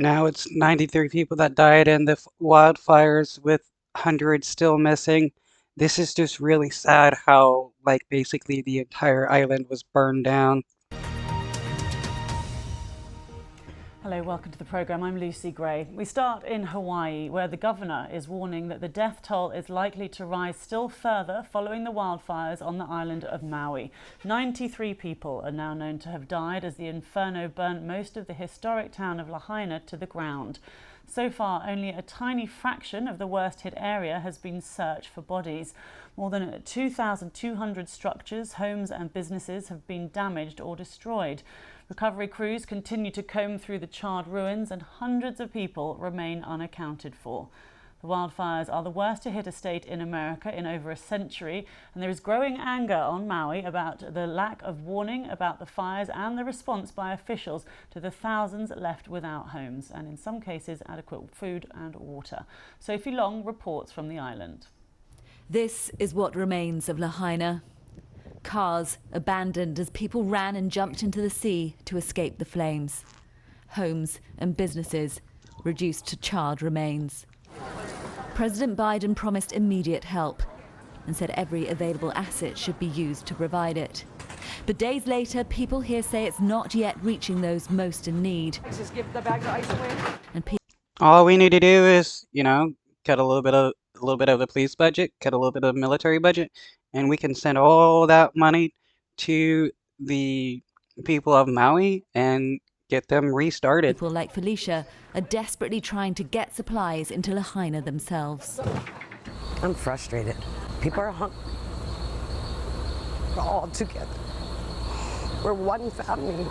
Now it's 93 people that died in the wildfires with hundreds still missing. This is just really sad how, like, basically the entire island was burned down. Hello, welcome to the programme. I'm Lucy Gray. We start in Hawaii, where the governor is warning that the death toll is likely to rise still further following the wildfires on the island of Maui. 93 people are now known to have died as the inferno burnt most of the historic town of Lahaina to the ground. So far, only a tiny fraction of the worst hit area has been searched for bodies. More than 2,200 structures, homes and businesses have been damaged or destroyed. Recovery crews continue to comb through the charred ruins and hundreds of people remain unaccounted for. The wildfires are the worst to hit a state in America in over a century, and there is growing anger on Maui about the lack of warning about the fires and the response by officials to the thousands left without homes and in some cases adequate food and water. Sophie Long reports from the island. This is what remains of Lahaina. Cars abandoned as people ran and jumped into the sea to escape the flames. Homes and businesses reduced to charred remains. President Biden promised immediate help and said every available asset should be used to provide it. But days later, people here say it's not yet reaching those most in need. Just give the bag of ice away. And All we need to do is, cut a little bit of the police budget, cut a little bit of the military budget, and we can send all that money to the people of Maui and get them restarted. people like Felicia are desperately trying to get supplies into Lahaina themselves. I'm frustrated. People are hungry. We're all together. We're one family.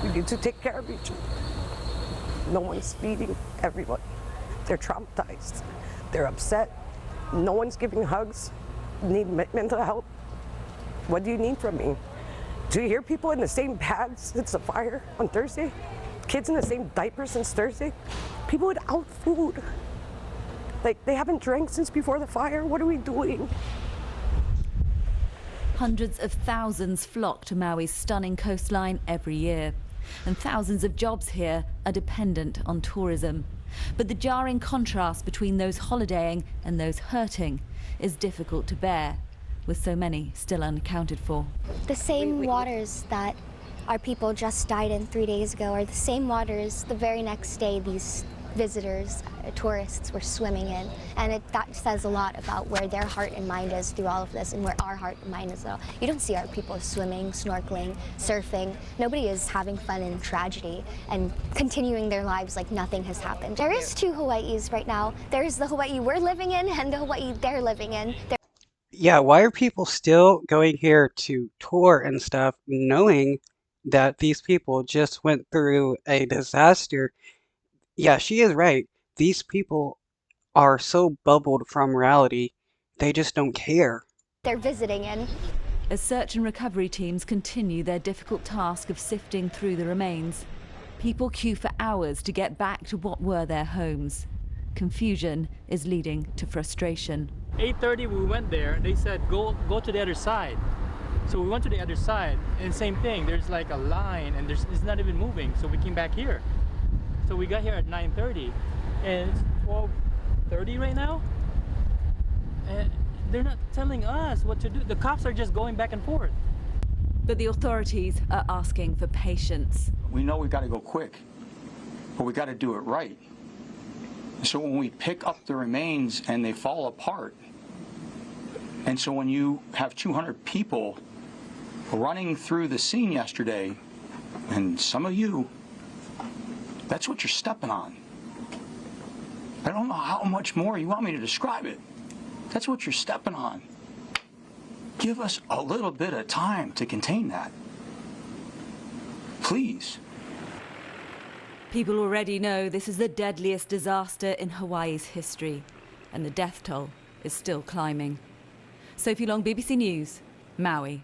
We need to take care of each other. No one's feeding everyone. They're traumatized. They're upset. No one's giving hugs. Need mental help. What do you need from me? Do you hear people in the same bags since the fire on Thursday? Kids in the same diapers since Thursday? People without food. Like, they haven't drank since before the fire. What are we doing? Hundreds of thousands flock to Maui's stunning coastline every year, and thousands of jobs here are dependent on tourism. But the jarring contrast between those holidaying and those hurting is difficult to bear, with so many still unaccounted for. The same waters that our people just died in 3 days ago are the same waters the very next day these visitors, tourists were swimming in. And that says a lot about where their heart and mind is through all of this and where our heart and mind is. You don't see our people swimming, snorkeling, surfing. Nobody is having fun in tragedy and continuing their lives like nothing has happened. There is two Hawaiis right now. There is the Hawaii we're living in and the Hawaii they're living in. Yeah, why are people still going here to tour and stuff, knowing that these people just went through a disaster? Yeah, she is right. These people are so bubbled from reality, they just don't care. They're visiting in. As search and recovery teams continue their difficult task of sifting through the remains, people queue for hours to get back to what were their homes. Confusion is leading to frustration. 8:30 we went there, they said go to the other side. So we went to the other side and same thing, there's like a line and it's not even moving, so we came back here. So we got here at 9:30 and it's 12:30 right now and they're not telling us what to do. The cops are just going back and forth. But the authorities are asking for patience. We know we've got to go quick, but we got to do it right. So when we pick up the remains and they fall apart, and so when you have 200 people running through the scene yesterday, and some of you, that's what you're stepping on. I don't know how much more you want me to describe it. That's what you're stepping on. Give us a little bit of time to contain that. Please. People already know this is the deadliest disaster in Hawaii's history, and the death toll is still climbing. Sophie Long, BBC News, Maui.